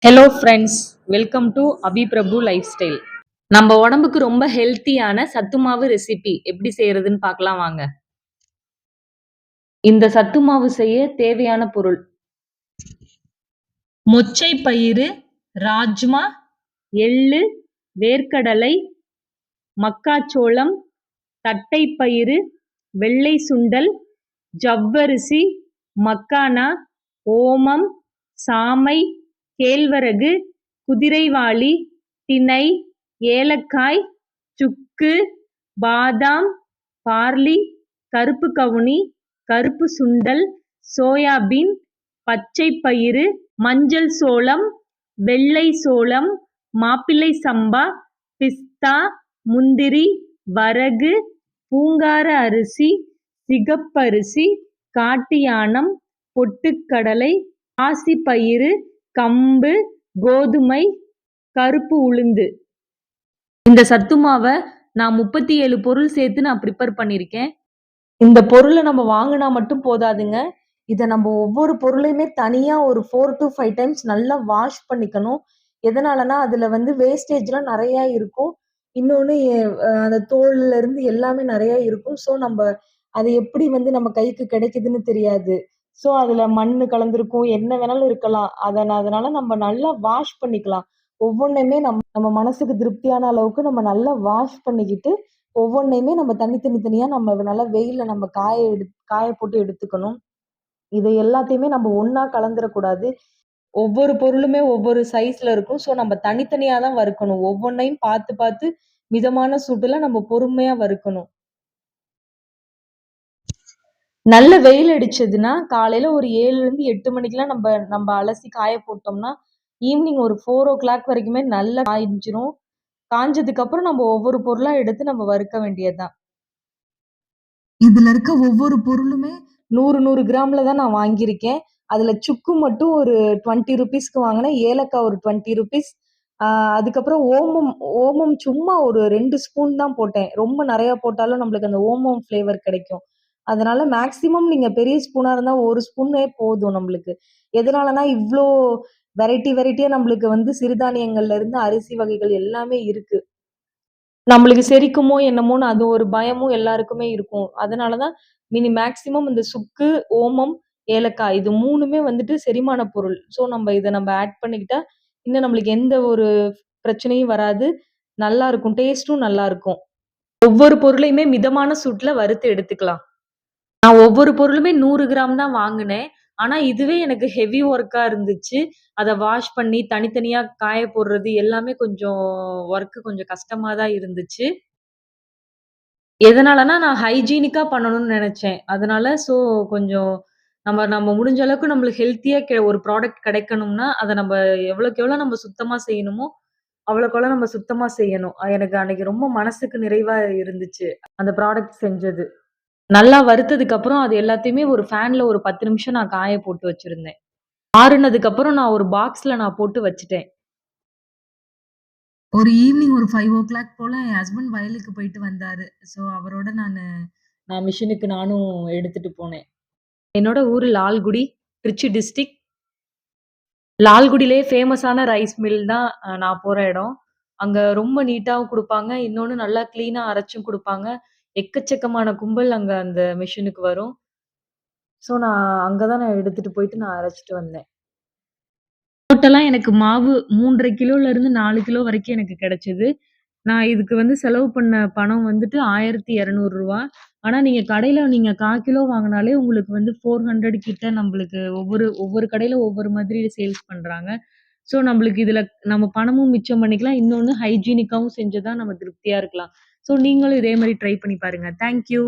Hello friends, welcome to Abi Prabhu lifestyle. நம்ம உடம்புக்கு ரொம்ப ஹெல்த்தியான சத்து மாவு ரெசிபி எப்படி செய்யறதுன்னு பார்க்கலாம் வாங்க. இந்த சத்து மாவு செய்ய தேவையான பொருள்: மொச்சை பயிறு, ராஜ்மா, எள்ளு, வேர்க்கடலை, மக்காச்சோளம், தட்டைப்பயிறு, வெள்ளை சுண்டல், ஜவ்வரிசி, மக்கானா, ஓமம், சாமை, கேழ்வரகு, குதிரைவாலி, திணை, ஏலக்காய், சுக்கு, பாதாம், பார்லி, கருப்பு கவுனி, கருப்பு சுண்டல், சோயாபீன், பச்சை பயிறு, மஞ்சள் சோளம், வெள்ளை சோளம், மாப்பிள்ளை சம்பா, பிஸ்தா, முந்திரி, வரகு, பூங்கார அரிசி, சிகப்பரிசி, காட்டு யானம், பொட்டுக்கடலை, பாசிப்பயிறு, கம்பு, கோதுமை, கருப்பு உளுந்து. இந்த சத்து மாவை நான் 37 பொருள் சேர்த்து நான் ப்ரிப்பேர் பண்ணியிருக்கேன். இந்த பொருளை நம்ம வாங்கினா மட்டும் போதாதுங்க. இதை நம்ம ஒவ்வொரு பொருளையுமே தனியா ஒரு 4 to 5 டைம்ஸ் நல்லா வாஷ் பண்ணிக்கணும். எதனாலனா அதுல வந்து வேஸ்டேஜ்லாம் நிறைய இருக்கும். இன்னொன்னு அந்த தோல்ல இருந்து எல்லாமே நிறைய இருக்கும். ஸோ நம்ம அது எப்படி வந்து நம்ம கைக்கு கிடைக்குதுன்னு தெரியாது. ஸோ அதுல மண்ணு கலந்திருக்கும், என்ன வேணாலும் இருக்கலாம். அதனால நம்ம நல்லா வாஷ் பண்ணிக்கலாம். ஒவ்வொன்னையுமே நம்ம மனசுக்கு திருப்தியான அளவுக்கு நம்ம நல்லா வாஷ் பண்ணிக்கிட்டு, ஒவ்வொன்னையுமே நம்ம தனித்தனியா நம்ம நல்லா வெயில்ல நம்ம காய போட்டு எடுத்துக்கணும். இதை எல்லாத்தையுமே நம்ம ஒண்ணா கலந்துரக்கூடாது. ஒவ்வொரு பொருளுமே ஒவ்வொரு சைஸ்ல இருக்கும். ஸோ நம்ம தனித்தனியா தான் வறுக்கணும். ஒவ்வொன்னையும் பார்த்து பார்த்து மிதமான சூட்டுல நம்ம பொறுமையா வறுக்கணும். நல்ல வெயில் அடிச்சதுன்னா, காலையில ஒரு 7லேருந்து 8 மணிக்கெல்லாம் நம்ம அலசி காய போட்டோம்னா, ஈவினிங் ஒரு 4:00 வரைக்குமே நல்லா காய்ஞ்சிரும். காஞ்சதுக்கு அப்புறம் நம்ம ஒவ்வொரு பொருளா எடுத்து நம்ம வறுக்க வேண்டியதுதான். இதுல இருக்க ஒவ்வொரு பொருளுமே 100 கிராம்ல தான் நான் வாங்கியிருக்கேன். அதுல சுக்கு மட்டும் ஒரு 20 ருபீஸ்க்கு வாங்கினேன். ஏலக்காய் ஒரு 20 ருபீஸ். அதுக்கப்புறம் ஓமம் ஓமம் சும்மா ஒரு 2 ஸ்பூன் தான் போட்டேன். ரொம்ப நிறைய போட்டாலும் நம்மளுக்கு அந்த ஓமம் ஃப்ளேவர் கிடைக்கும். அதனால மேக்ஸிமம் நீங்க பெரிய ஸ்பூனா இருந்தா 1 ஸ்பூனே போதும் நம்மளுக்கு. எதனாலனா இவ்ளோ வெரைட்டியா நம்மளுக்கு வந்து சிறுதானியங்கள்ல இருந்து அரிசி வகைகள் எல்லாமே இருக்கு. நம்மளுக்கு செரிக்குமோ என்னமோன்னு அது ஒரு பயமும் எல்லாருக்குமே இருக்கும். அதனால தான் மேக்ஸிமம் இந்த சுக்கு, ஓமம், ஏலக்காய் இது 3மே வந்துட்டு செரிமான பொருள். ஸோ இத ஆட் பண்ணிக்கிட்டா, இன்னும் நம்மளுக்கு எந்த ஒரு பிரச்சனையும் வராது. நல்லாருக்கும். டேஸ்ட்டும் நல்லாருக்கும். ஒவ்வொரு பொருளையுமே மிதமான சூட்ல வறுத்து எடுத்துக்கலாம். நான் ஒவ்வொரு பொருளுமே 100 கிராம் தான் வாங்குனேன். ஆனா, இதுவே எனக்கு ஹெவி ஒர்க்கா இருந்துச்சு. அத வாஷ் பண்ணி தனித்தனியா காய போடுறது எல்லாமே கொஞ்சம் கொஞ்சம் கஷ்டமா தான் இருந்துச்சு. எதனாலனா, நான் ஹைஜீனிக்கா பண்ணணும்னு நெனச்சேன். அதனால கொஞ்சம் நம்ம முடிஞ்ச அளவுக்கு நம்மளுக்கு ஹெல்த்தியா ஒரு ப்ராடக்ட் கிடைக்கணும்னா, அத எவ்வளோக்கு எவ்வளோ நம்ம சுத்தமா செய்யணுமோ, அவ்வளோக்கு அவ்வளோ நம்ம சுத்தமா செய்யணும். எனக்கு அன்னைக்கு ரொம்ப மனசுக்கு நிறைவா இருந்துச்சு. அந்த ப்ராடக்ட் செஞ்சது. நல்லா வறுத்ததுக்கு அப்புறம் அது எல்லாத்தையுமே ஒரு ஃபேன்ல ஒரு 10 நிமிஷம் நான் காய போட்டு வச்சிருந்தேன். ஆறுனதுக்கு அப்புறம் நான் ஒரு பாக்ஸ்ல நான் போட்டு வச்சுட்டேன். ஒரு ஈவ்னிங் ஒரு 5:00 போல என் ஹஸ்பண்ட் வயலுக்கு போயிட்டு வந்தாரு. ஸோ அவரோட நான் மிஷினுக்கு நானும் எடுத்துட்டு போனேன். என்னோட ஊரு லால்குடி, திருச்சி டிஸ்ட்ரிக்ட். லால்குடியிலேயே ஃபேமஸான ரைஸ் மில் தான் நான் போற இடம். அங்க ரொம்ப நீட்டாவும் குடுப்பாங்க. இன்னொன்னு நல்லா கிளீனா அரைச்சும் குடுப்பாங்க. எக்கச்சக்கமான கும்பல் அங்க அந்த மிஷினுக்கு வரும். ஸோ அங்க தான் நான் எடுத்துட்டு போயிட்டு நான் அரைச்சுட்டு வந்தேன். டோட்டலா எனக்கு மாவு 3 1/2 கிலோலருந்து 4 கிலோ வரைக்கும் எனக்கு கிடைச்சது. நான் இதுக்கு வந்து செலவு பண்ண பணம் வந்துட்டு ரூ. 1200. ஆனா நீங்க 1/4 கிலோ வாங்குனாலே உங்களுக்கு வந்து 400 கிட்ட நம்பளுக்கு ஒவ்வொரு ஒவ்வொரு கடையில ஒவ்வொரு மாதிரி சேல்ஸ் பண்றாங்க. ஸோ நம்பளுக்கு இதுல நம்ம பணமும் மிச்சம் பண்ணிக்கலாம். இன்னொன்னு ஹைஜீனிக்காவும் செஞ்சு தான் நம்ம திருப்தியா இருக்கலாம். ஸோ நீங்களும் இதே மாரி ட்ரை பண்ணி பாருங்க. Thank you.